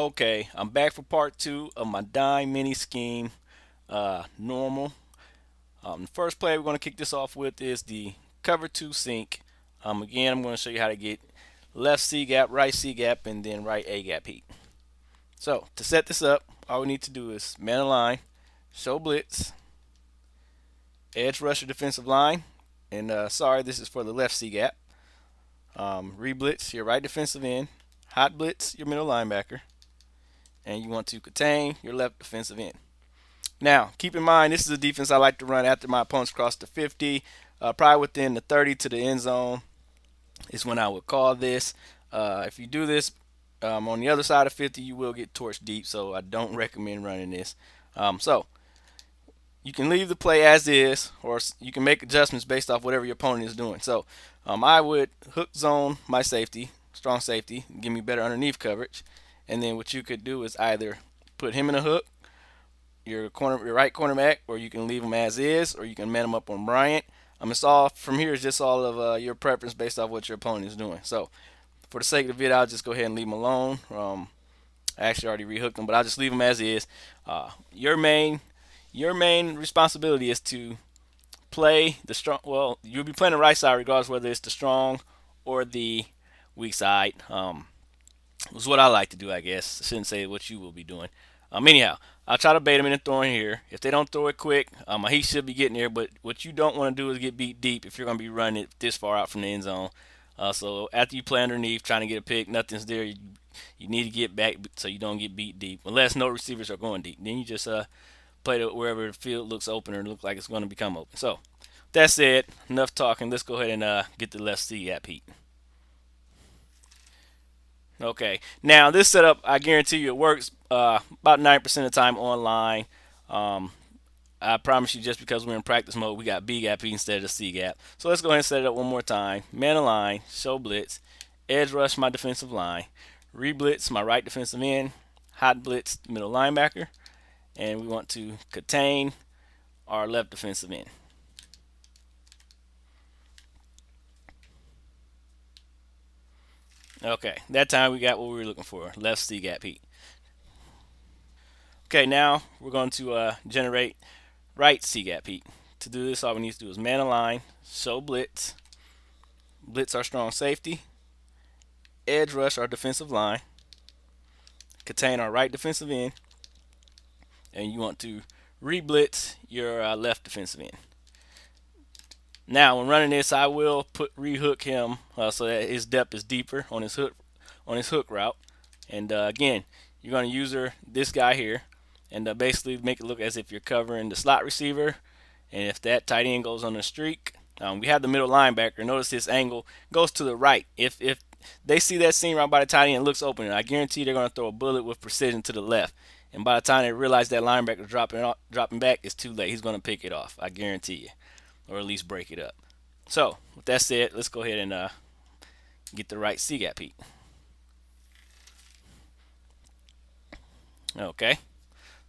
Okay, I'm back for part two of my dime mini scheme. Normal. The first play we're going to kick this off with is the cover two sink. Again, I'm going to show you how to get left C gap, right C gap, and then right A gap heat. So to set this up, all we need to do is man align, show blitz, edge rusher defensive line, and sorry, this is for the left C gap. Reblitz your right defensive end, hot blitz your middle linebacker, and you want to contain your left defensive end. Now, keep in mind, this is a defense I like to run after my opponents cross the 50, probably within the 30 to the end zone is when I would call this. If you do this on the other side of 50, you will get torched deep, so I don't recommend running this. So you can leave the play as is, or you can make adjustments based off whatever your opponent is doing. So I would hook zone my safety, strong safety, give me better underneath coverage, and then what you could do is either put him in a hook, your right cornerback, or you can leave him as is, or you can man him up on Bryant. It's all from here is just all of your preference based off what your opponent is doing. So for the sake of the video, I'll just go ahead and leave him alone. I actually already rehooked him, but I'll just leave him as is. Your main responsibility is to play the strong. Well, you'll be playing the right side regardless whether it's the strong or the weak side. Is what I like to do, I guess. I shouldn't say what you will be doing. Anyhow, I'll try to bait them into throwing here. If they don't throw it quick, he should be getting there. But what you don't want to do is get beat deep if you're going to be running it this far out from the end zone. So after you play underneath, trying to get a pick, nothing's there. You need to get back so you don't get beat deep, unless no receivers are going deep. Then you just play it wherever the field looks open or looks like it's going to become open. So that said, enough talking. Let's go ahead and get the left C gap heat. Okay. Now this setup, I guarantee you, it works about 90% of the time online. Um, I promise you, just because we're in practice mode, we got B gap instead of C gap. So let's go ahead and set it up one more time. Man align, show blitz, edge rush my defensive line, reblitz my right defensive end, hot blitz middle linebacker, and we want to contain our left defensive end. Okay, that time we got what we were looking for, left C gap heat. Okay, now we're going to generate right C gap heat. To do this, all we need to do is man align, show blitz, blitz our strong safety, edge rush our defensive line, contain our right defensive end, and you want to re-blitz your left defensive end. Now, when running this, I will rehook him so that his depth is deeper on his hook route. And again, you're going to use this guy here, and basically make it look as if you're covering the slot receiver. And if that tight end goes on a streak, we have the middle linebacker. Notice his angle goes to the right. If they see that seam right by the tight end, it looks open, and I guarantee they're going to throw a bullet with precision to the left. And by the time they realize that linebacker dropping back, it's too late. He's going to pick it off. I guarantee you, or at least break it up. So with that said, let's go ahead and get the right C gap heat. Okay.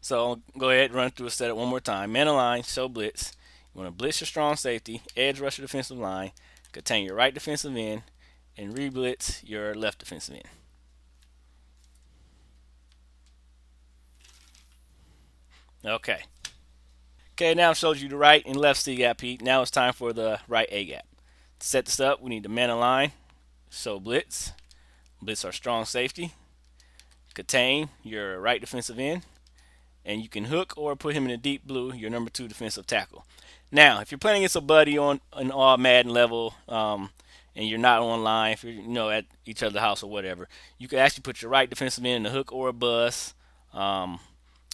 So go ahead and run through a setup one more time. Man align, show blitz. You want to blitz your strong safety, edge rush your defensive line, contain your right defensive end, and re-blitz your left defensive end. Okay. Okay, now I've showed you the right and left C gap heat. Now it's time for the right A gap. To set this up, we need to man align, show blitz, blitz our strong safety, contain your right defensive end, and you can hook or put him in a deep blue, your number 2 defensive tackle. Now, if you're playing against a buddy on an all Madden level, and you're not online, if you're at each other's house or whatever, you can actually put your right defensive end in a hook or a bus, and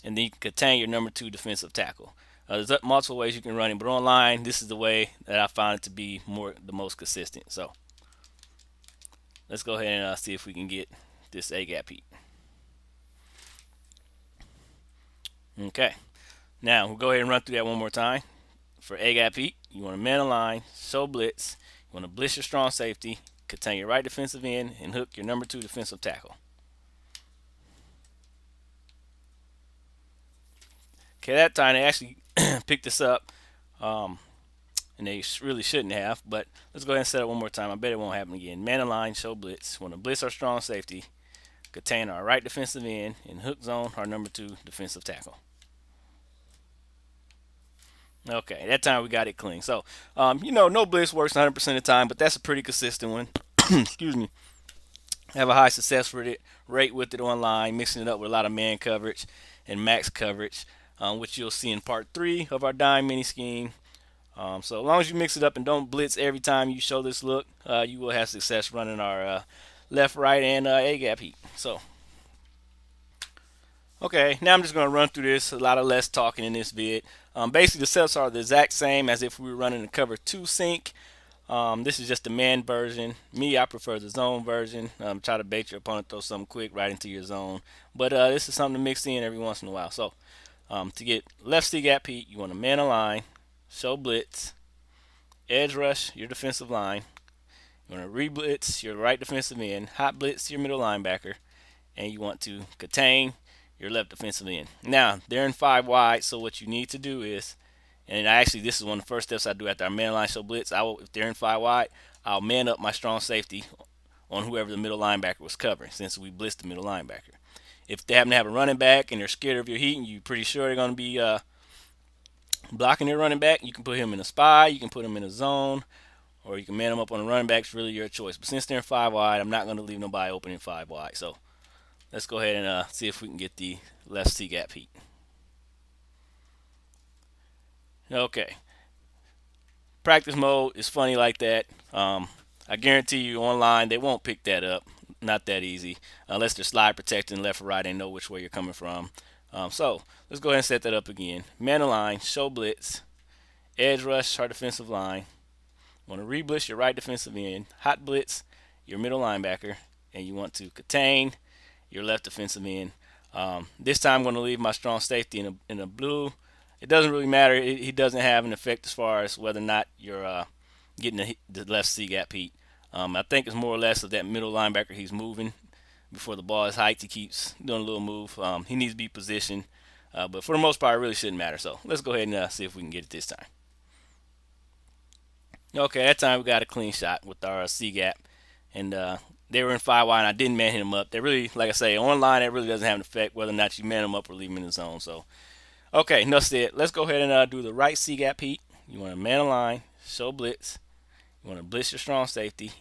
then you can contain your number 2 defensive tackle. There's multiple ways you can run it, but online, this is the way that I found it to be the most consistent. So let's go ahead and see if we can get this A gap heat. Okay, now we'll go ahead and run through that one more time. For A gap heat, you want to man align, show blitz, you want to blitz your strong safety, contain your right defensive end, and hook your number 2 defensive tackle. Okay, that time they actually picked this up, and they really shouldn't have, but let's go ahead and set it one more time. I bet it won't happen again. Man align, show blitz. Want to blitz our strong safety, contain our right defensive end, and hook zone our number 2 defensive tackle. Okay, that time we got it clean. So, you know, no blitz works 100% of the time, but that's a pretty consistent one. Excuse me. Have a high success rate with it online, mixing it up with a lot of man coverage and max coverage, which you'll see in part 3 of our dime mini scheme. So as long as you mix it up and don't blitz every time you show this look, you will have success running our left, right, and A-gap heat. So, okay, now I'm just going to run through this. A lot of less talking in this vid. Basically, the setups are the exact same as if we were running the cover 2 sync. This is just the man version. Me, I prefer the zone version. Try to bait your opponent, throw something quick right into your zone. But this is something to mix in every once in a while. So, to get left C-gap heat, you want to man align, show blitz, edge rush your defensive line. You want to re-blitz your right defensive end, hot blitz your middle linebacker, and you want to contain your left defensive end. Now, they're in 5 wide, so what you need to do is, and actually this is one of the first steps I do after I man line show blitz, if they're in 5 wide, I'll man up my strong safety on whoever the middle linebacker was covering, since we blitzed the middle linebacker. If they happen to have a running back and they're scared of your heat and you're pretty sure they're going to be blocking their running back, you can put him in a spy, you can put him in a zone, or you can man him up on a running back. It's really your choice. But since they're in 5 wide, I'm not going to leave nobody open in 5 wide. So let's go ahead and see if we can get the left C-gap heat. Okay. Practice mode is funny like that. I guarantee you online they won't pick that up. Not that easy. Unless they're slide protecting left or right and know which way you're coming from. So let's go ahead and set that up again. Man align, show blitz, edge rush our defensive line. Want to re-blitz your right defensive end, hot blitz your middle linebacker, and you want to contain your left defensive end. This time I'm going to leave my strong safety in a blue. It doesn't really matter. He doesn't have an effect as far as whether or not you're getting the left C-gap heat. I think it's more or less of that middle linebacker. He's moving before the ball is hiked. He keeps doing a little move. He needs to be positioned. But for the most part, it really shouldn't matter. So let's go ahead and see if we can get it this time. Okay, that time we got a clean shot with our C-gap. And they were in 5 wide, and I didn't man him up. They really, like I say, online, it really doesn't have an effect whether or not you man him up or leave him in the zone. So, okay, enough said. Let's go ahead and do the right C-gap heat. You want to man align, show blitz. You want to blitz your strong safety,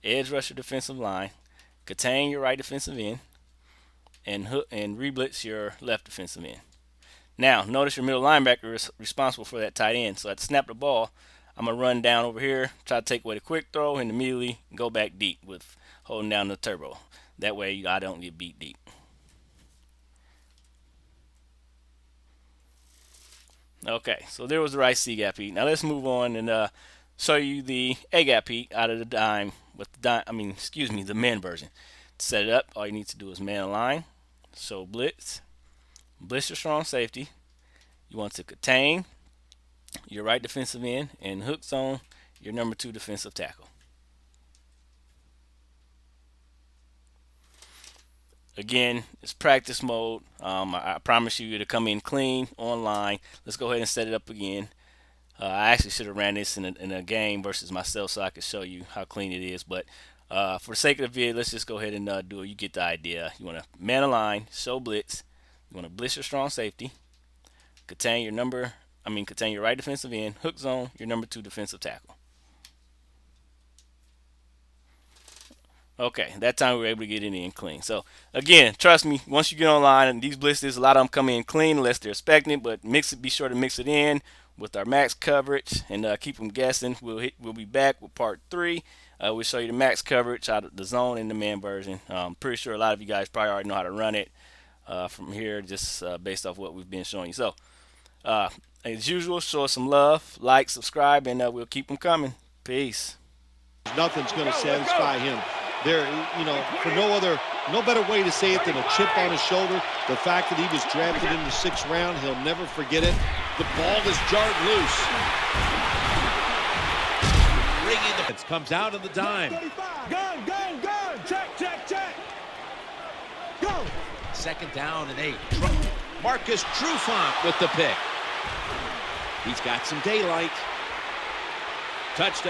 edge rush your defensive line, contain your right defensive end, and re-blitz your left defensive end. Now, notice your middle linebacker is responsible for that tight end. So at the snap the ball, I'm going to run down over here, try to take away the quick throw, and immediately go back deep with holding down the turbo. That way I don't get beat deep. Okay, so there was the right C-gap heat. Now let's move on and show you the A-gap heat out of the dime with the man version. To set it up, all you need to do is man align, show blitz your strong safety. You want to contain your right defensive end and hook zone your number 2 defensive tackle. Again, it's practice mode. I promise you to come in clean online. Let's go ahead and set it up again. I actually should have ran this in a game versus myself so I could show you how clean it is. But for the sake of the video, let's just go ahead and do it. You get the idea. You want to man align, show blitz. You want to blitz your strong safety. Contain your right defensive end, hook zone your number 2 defensive tackle. Okay, that time we were able to get it in clean. So again, trust me, once you get online and these blitzes, a lot of them come in clean unless they're expecting it, but be sure to mix it in with our max coverage and keep them guessing. We'll be back with part 3. We'll show you the max coverage out of the zone and the man version. I'm pretty sure a lot of you guys probably already know how to run it from here, just based off what we've been showing you. So as usual, show us some love, like, subscribe, and we'll keep them coming. Peace. Nothing's going to satisfy him. There, for no better way to say it than a chip on his shoulder. The fact that he was drafted in the 6th round, he'll never forget it. The ball is jarred loose. It comes out of the dime. Gun. Check. Go. 2nd down and 8. Marcus Trufant with the pick. He's got some daylight. Touchdown.